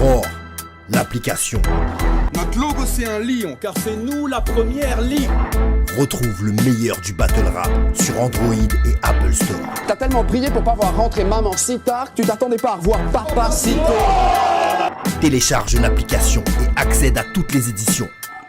Roar, l'application. Notre logo c'est un lion, car c'est nous la première ligue. Retrouve le meilleur du battle rap sur Android et Apple Store. T'as tellement prié pour pas voir rentrer maman si tard que tu t'attendais pas à revoir papa si tôt. Télécharge l'application et accède à toutes les éditions.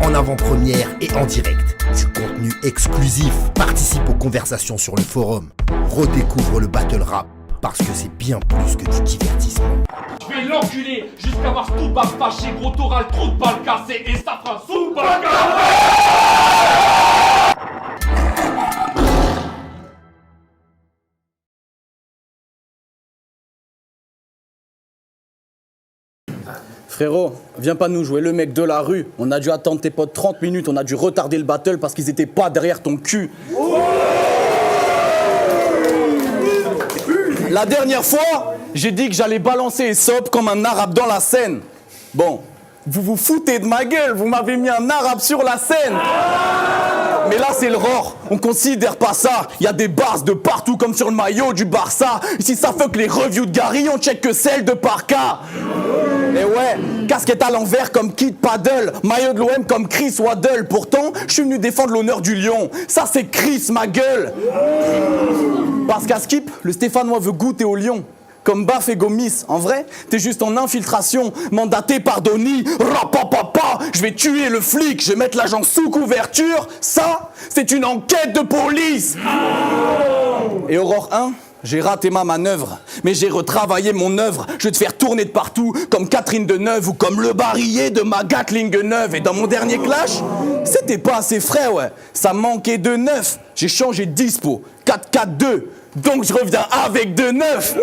En avant-première et en direct. Du contenu exclusif. Participe aux conversations sur le forum. Redécouvre le battle rap parce que c'est bien plus que du divertissement. Je vais l'enculer jusqu'à voir tout bas fâché, gros t'auras le trou de balle cassé et ça fera sous balle Frérot, viens pas nous jouer le mec de la rue. On a dû attendre tes potes 30 minutes, on a dû retarder le battle parce qu'ils étaient pas derrière ton cul. La dernière fois, j'ai dit que j'allais balancer Aesop comme un arabe dans la scène. Bon, vous vous foutez de ma gueule, vous m'avez mis un arabe sur la scène. Mais là c'est le Roar, on considère pas ça. Y a des bars de partout comme sur le maillot du Barça. Ici ça fuck les reviews de Gary, on check que celle de Parka. Et ouais, casquette à l'envers comme Kid Paddle, maillot de l'OM comme Chris Waddle. Pourtant, je suis venu défendre l'honneur du lion. Ça c'est Chris, ma gueule. Parce qu'à Skip, le Stéphanois veut goûter au lion. Comme Baf et Gomis, en vrai, t'es juste en infiltration, mandaté par Donny. Rapapapa, je vais tuer le flic, je vais mettre l'agent sous couverture. Ça, c'est une enquête de police. Et Aurore 1, j'ai raté ma manœuvre, mais j'ai retravaillé mon œuvre. Je vais te faire tourner de partout, comme Catherine Deneuve ou comme le barillet de ma Gatling neuve. Et dans mon dernier clash, c'était pas assez frais, ouais. Ça manquait de neuf. J'ai changé de dispo, 4-4-2. Donc je reviens avec de neuf.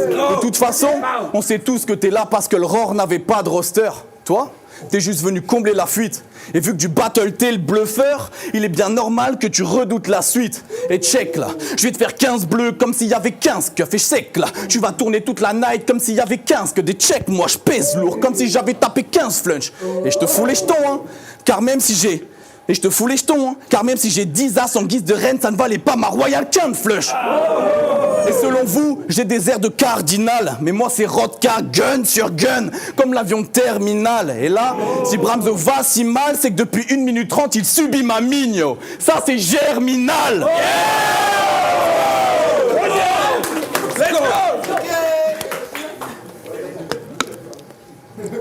De toute façon, on sait tous que t'es là parce que le Roar n'avait pas de roster. Toi, t'es juste venu combler la fuite. Et vu que du battle t'es le bluffeur, il est bien normal que tu redoutes la suite. Et check là, je vais te faire 15 bleus comme s'il y avait 15 keufs et sec là. Tu vas tourner toute la night comme s'il y avait 15 que des checks. Moi je pèse lourd comme si j'avais tapé 15 flunch. Et je te fous les jetons hein, car même si j'ai... Et je te fous les jetons, hein, car même si j'ai 10 as en guise de reine, ça ne valait pas ma Royal Can flush. Et selon vous, j'ai des airs de cardinal, mais moi c'est Rodka, gun sur gun, comme l'avion terminal. Et là, si Bramzo va si mal, c'est que depuis 1 minute 30, il subit ma migno. Ça c'est germinal.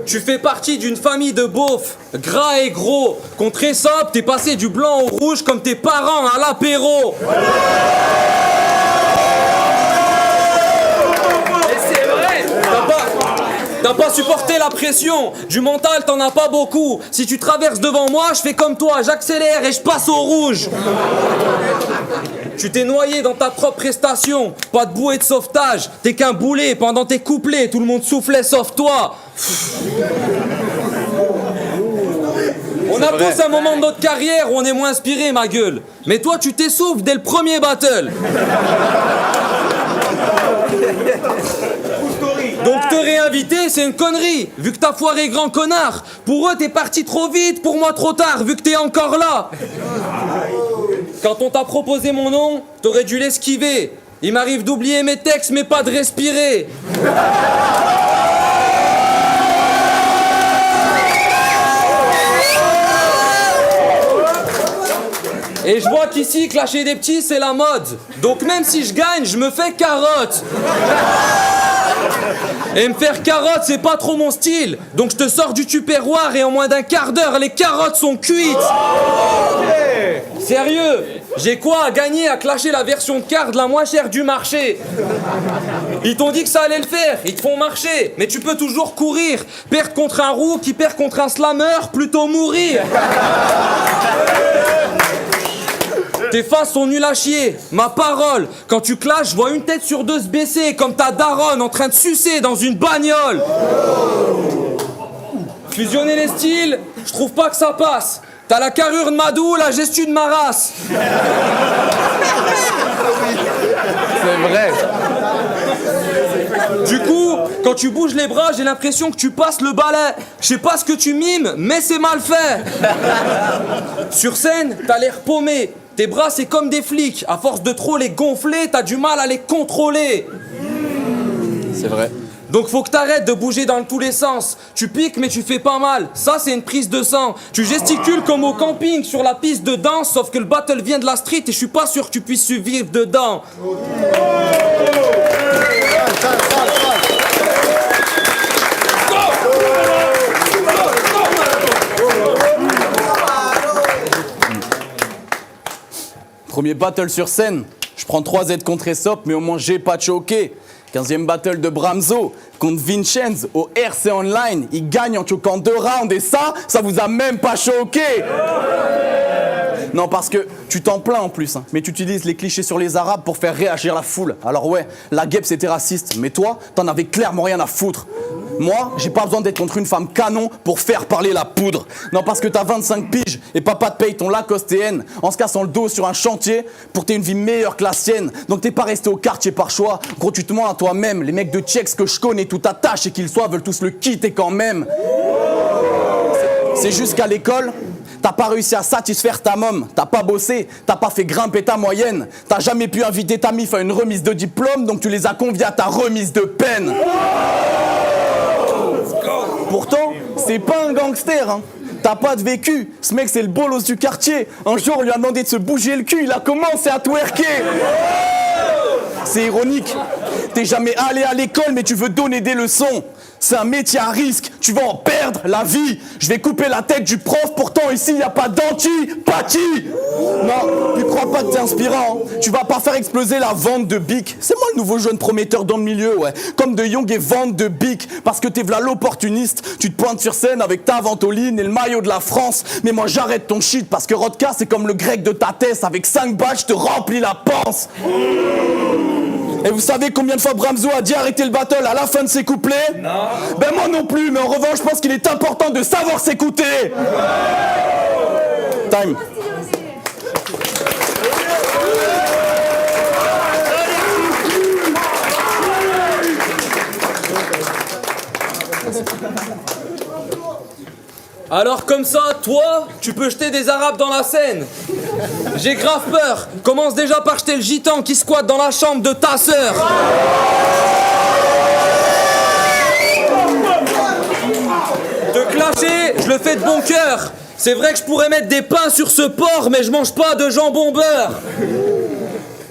Tu fais partie d'une famille de beaufs, gras et gros. Contre Aesop, t'es passé du blanc au rouge comme tes parents à l'apéro. Et c'est vrai, t'as pas supporté la pression. Du mental, t'en as pas beaucoup. Si tu traverses devant moi, je fais comme toi, j'accélère et je passe au rouge. Tu t'es noyé dans ta propre prestation. Pas de bouée de sauvetage. T'es qu'un boulet pendant tes couplets. Tout le monde soufflait sauf toi. On a tous un moment de notre carrière où on est moins inspiré, ma gueule. Mais toi, tu t'essouffles dès le premier battle. Donc te réinviter, c'est une connerie. Vu que t'as foiré grand connard. Pour eux, t'es parti trop vite, pour moi trop tard, vu que t'es encore là. Quand on t'a proposé mon nom, t'aurais dû l'esquiver. Il m'arrive d'oublier mes textes, mais pas de respirer. Et je vois qu'ici, clasher des petits, c'est la mode. Donc même si je gagne, je me fais carotte. Et me faire carotte, c'est pas trop mon style. Donc je te sors du tupperware et en moins d'un quart d'heure, les carottes sont cuites. Sérieux, j'ai quoi à gagner à clasher la version de carte la moins chère du marché? Ils t'ont dit que ça allait le faire, ils te font marcher. Mais tu peux toujours courir. Perdre contre un roux qui perd contre un slammer, plutôt mourir. Tes faces sont nulles à chier, ma parole. Quand tu clashes, je vois une tête sur deux se baisser, comme ta daronne en train de sucer dans une bagnole. Fusionner les styles, je trouve pas que ça passe. T'as la carrure de Madou, la gestu de ma race. C'est vrai. Du coup, quand tu bouges les bras, j'ai l'impression que tu passes le balai. Je sais pas ce que tu mimes, mais c'est mal fait. Sur scène, t'as l'air paumé. Tes bras, c'est comme des flics. À force de trop les gonfler, t'as du mal à les contrôler. C'est vrai. Donc faut que t'arrêtes de bouger dans tous les sens. Tu piques mais tu fais pas mal. Ça c'est une prise de sang. Tu gesticules comme au camping sur la piste de danse. Sauf que le battle vient de la street et je suis pas sûr que tu puisses survivre dedans. Premier battle sur scène. Je prends 3 Z contre Aesop, mais au moins j'ai pas choqué. 15e battle de Bramzo contre Vincenz au RC Online. Il gagne en choquant 2 rounds et ça vous a même pas choqué. Non, parce que tu t'en plains en plus, hein, mais tu utilises les clichés sur les Arabes pour faire réagir la foule. Alors ouais, la guêpe c'était raciste, mais toi, t'en avais clairement rien à foutre. Moi, j'ai pas besoin d'être contre une femme canon pour faire parler la poudre. Non, parce que t'as 25 piges et papa te paye ton Lacoste TN en se cassant le dos sur un chantier pour t'aies une vie meilleure que la sienne. Donc t'es pas resté au quartier par choix. Gros, tu te mens à toi-même. Les mecs de Tchex que je connais, tout attache et qu'ils soient veulent tous le quitter quand même. C'est juste qu'à l'école, t'as pas réussi à satisfaire ta môme, t'as pas bossé, t'as pas fait grimper ta moyenne, t'as jamais pu inviter ta mif à une remise de diplôme, donc tu les as conviés à ta remise de peine. Pourtant, c'est pas un gangster, hein. T'as pas de vécu. Ce mec, c'est le bolos du quartier. Un jour, on lui a demandé de se bouger le cul, il a commencé à twerker. C'est ironique. T'es jamais allé à l'école, mais tu veux donner des leçons. C'est un métier à risque, tu vas en perdre la vie. Je vais couper la tête du prof, pourtant ici, y a pas d'antipathie. Non, tu crois pas que t'es inspirant, hein. Tu vas pas faire exploser la vente de Bic. C'est moi le nouveau jeune prometteur dans le milieu, ouais. Comme De Jong et vente de Bic. Parce que t'es v'là l'opportuniste. Tu te pointes sur scène avec ta ventoline et le maillot de la France. Mais moi j'arrête ton shit parce que Rodka c'est comme le grec de ta thèse. Avec 5 balles, je te remplis la panse. Et vous savez combien de fois Bramzo a dit arrêter le battle à la fin de ses couplets? Non. Ben moi non plus, mais en revanche, je pense qu'il est important de savoir s'écouter. Time. Alors comme ça, toi, tu peux jeter des Arabes dans la Seine. J'ai grave peur. Commence déjà par jeter le gitan qui squatte dans la chambre de ta sœur. Te clasher, je le fais de bon cœur. C'est vrai que je pourrais mettre des pains sur ce porc, mais je mange pas de jambon beurre.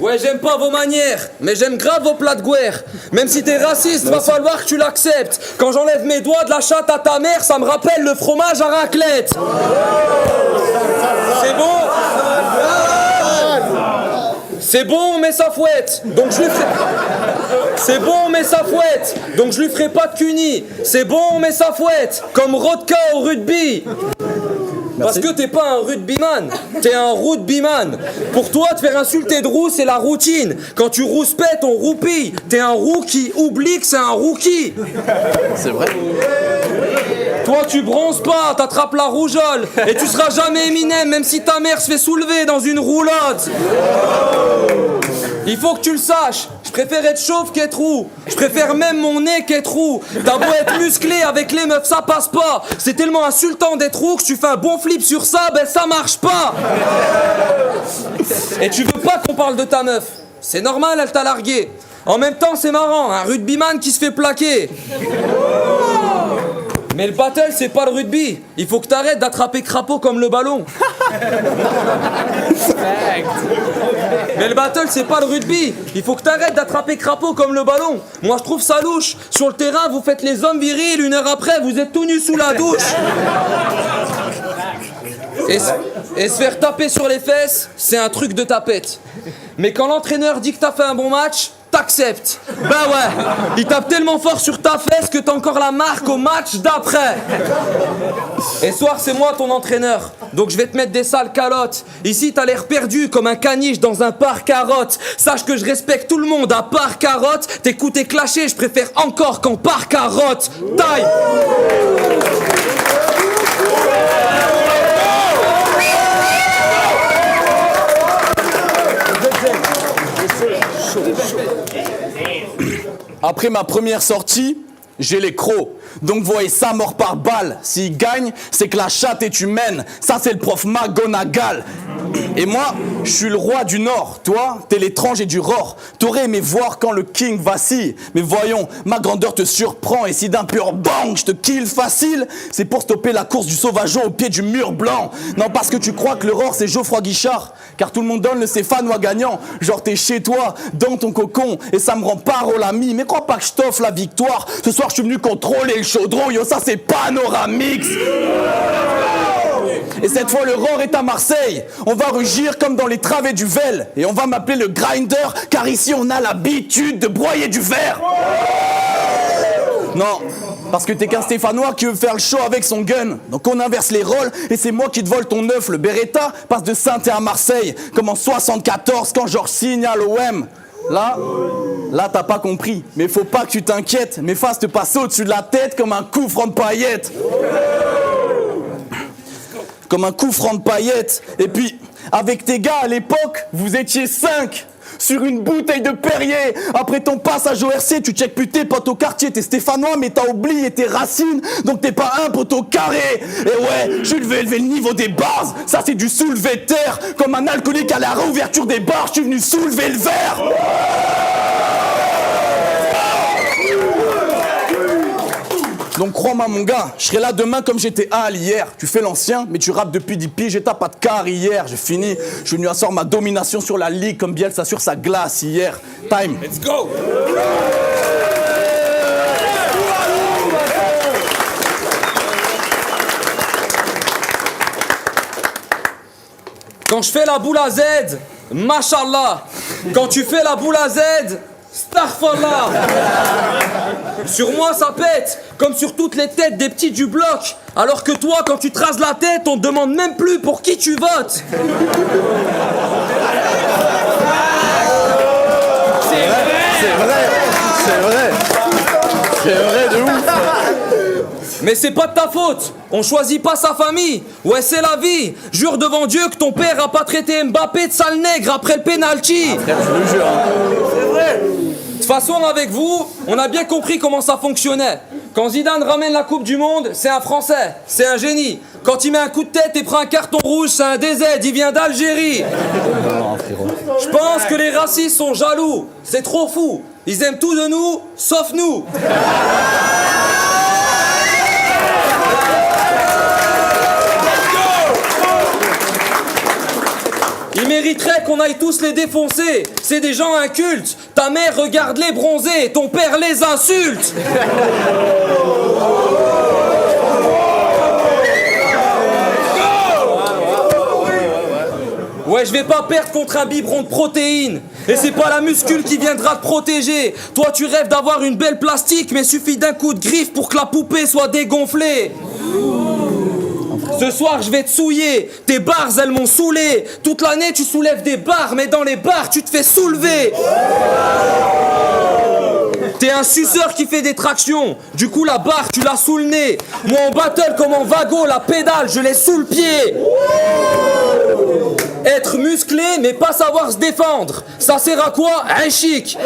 Ouais, j'aime pas vos manières, mais j'aime grave vos plats de guerre. Même si t'es raciste, va falloir que tu l'acceptes. Quand j'enlève mes doigts de la chatte à ta mère, ça me rappelle le fromage à raclette. C'est bon? C'est bon, mais ça fouette. Donc je lui ferai... C'est bon, mais ça fouette. Donc je lui ferai pas de cuni. C'est bon, mais ça fouette. Comme Rodka au rugby. Parce que t'es pas un rugbyman, t'es un rugbyman. Pour toi, te faire insulter de roux, c'est la routine. Quand tu rouspètes, on roupille. T'es un roux qui oublie que c'est un rookie. C'est vrai. Toi, tu bronzes pas, t'attrapes la rougeole. Et tu seras jamais Eminem, même si ta mère se fait soulever dans une roulotte. Il faut que tu le saches, je préfère être chauve qu'être roux. Je préfère même mon nez qu'être roux. T'as beau être musclé avec les meufs, ça passe pas. C'est tellement insultant d'être roux que tu fais un bon flip sur ça, ben ça marche pas. Et tu veux pas qu'on parle de ta meuf. C'est normal, elle t'a largué. En même temps, c'est marrant, un rugbyman qui se fait plaquer. Mais le battle, c'est pas le rugby. Il faut que t'arrêtes d'attraper crapaud comme le ballon. Mais le battle, c'est pas le rugby. Il faut que t'arrêtes d'attraper crapaud comme le ballon. Moi, je trouve ça louche. Sur le terrain, vous faites les hommes virils. 1 heure après, vous êtes tout nus sous la douche. Et se faire taper sur les fesses, c'est un truc de tapette. Mais quand l'entraîneur dit que t'as fait un bon match, t'acceptes. Ben ouais, il tape tellement fort sur ta fesse que t'as encore la marque au match d'après. Et soir, c'est moi ton entraîneur. Donc je vais te mettre des sales calottes. Ici, t'as l'air perdu comme un caniche dans un parc carotte. Sache que je respecte tout le monde à part carotte. T'écoutes et clasher, je préfère encore qu'en part carotte. Taille. Après ma première sortie, j'ai les crocs. Donc voyez ça mort par balle. S'il gagne, c'est que la chatte est humaine. Ça c'est le prof McGonagall. Et moi, je suis le roi du Nord. Toi, t'es l'étranger du Ror. T'aurais aimé voir quand le king vacille. Mais voyons, ma grandeur te surprend. Et si d'un pur bang, je te kill facile, c'est pour stopper la course du sauvageon au pied du mur blanc. Non, parce que tu crois que le Ror c'est Geoffroy Guichard. Car tout le monde donne le Stéphanois gagnant. Genre t'es chez toi, dans ton cocon. Et ça me rend parole ami. Mais crois pas que je t'offre la victoire. Ce soir, je suis venu contrôler le chaudron. Yo, ça c'est Panoramix. Et cette fois le Ror est à Marseille. On va rugir comme dans les travées du Vel. Et on va m'appeler le grinder, car ici on a l'habitude de broyer du verre. Non, parce que t'es qu'un Stéphanois qui veut faire le show avec son gun. Donc on inverse les rôles et c'est moi qui te vole ton œuf. Le Beretta passe de Saint-Étienne à Marseille, comme en 74 quand Georges signe à l'OM. Là t'as pas compris. Mais faut pas que tu t'inquiètes. Mes faces te passent au-dessus de la tête comme un coup franc de paillettes. Comme un coup franc de paillettes. Et puis, avec tes gars à l'époque, vous étiez 5 sur une bouteille de Perrier. Après ton passage au RC, tu check plus tes potes au quartier. T'es Stéphanois, mais t'as oublié tes racines. Donc t'es pas un poteau carré. Et ouais, je vais élever le niveau des bases. Ça c'est du soulevé de terre. Comme un alcoolique à la réouverture des bars, je suis venu soulever le verre. Donc crois-moi mon gars, je serai là demain comme j'étais à hier. Tu fais l'ancien, mais tu rappes depuis 10 piges et t'as pas de carrière. J'ai fini, je suis venu asseoir ma domination sur la ligue comme Bielsa sur sa glace hier. Time. Let's go. Quand je fais la boule à Z, Mashallah. Quand tu fais la boule à Z, Starfallah. Sur moi ça pète, comme sur toutes les têtes des petits du bloc. Alors que toi, quand tu traces la tête, on te demande même plus pour qui tu votes. C'est vrai de ouf. Mais c'est pas de ta faute, on choisit pas sa famille. Ouais, c'est la vie. Jure devant Dieu que ton père a pas traité Mbappé de sale nègre après le penalty. Je le jure. C'est vrai. De toute façon, avec vous, on a bien compris comment ça fonctionnait. Quand Zidane ramène la Coupe du Monde, c'est un Français, c'est un génie. Quand il met un coup de tête et prend un carton rouge, c'est un DZ, il vient d'Algérie. Je pense que les racistes sont jaloux, c'est trop fou. Ils aiment tout de nous, sauf nous. Ils mériteraient qu'on aille tous les défoncer. C'est des gens incultes. Ta mère regarde les bronzés, ton père les insulte. Ouais, je vais pas perdre contre un biberon de protéines. Et c'est pas la muscule qui viendra te protéger. Toi, tu rêves d'avoir une belle plastique, mais suffit d'un coup de griffe pour que la poupée soit dégonflée. Ce soir, je vais te souiller. Tes barres, elles m'ont saoulé. Toute l'année, tu soulèves des barres, mais dans les barres, tu te fais soulever. T'es un suceur qui fait des tractions. Du coup, la barre, tu l'as sous le nez. Moi, en battle comme en vago, la pédale, je l'ai sous le pied. Être musclé, mais pas savoir se défendre. Ça sert à quoi? Un chic.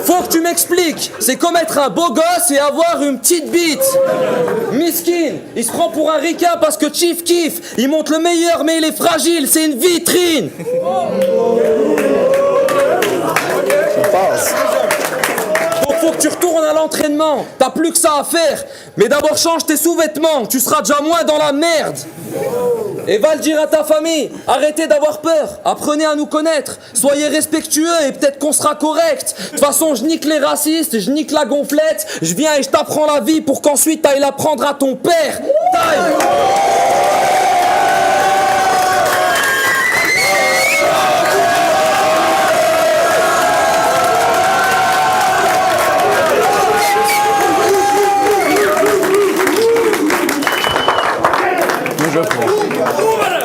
Faut que tu m'expliques. C'est comme être un beau gosse et avoir une petite bite. Miskin, il se prend pour un ricain parce que Chief kiffe. Il montre le meilleur, mais il est fragile. C'est une vitrine. Donc faut que tu retournes à l'entraînement. T'as plus que ça à faire. Mais d'abord change tes sous-vêtements. Tu seras déjà moins dans la merde. Et va le dire à ta famille. Arrêtez d'avoir peur. Apprenez à nous connaître. Soyez respectueux et peut-être qu'on sera correct. De toute façon, je nique les racistes, je nique la gonflette. Je viens et je t'apprends la vie pour qu'ensuite t'ailles l'apprendre à ton père. Taille. Je prends.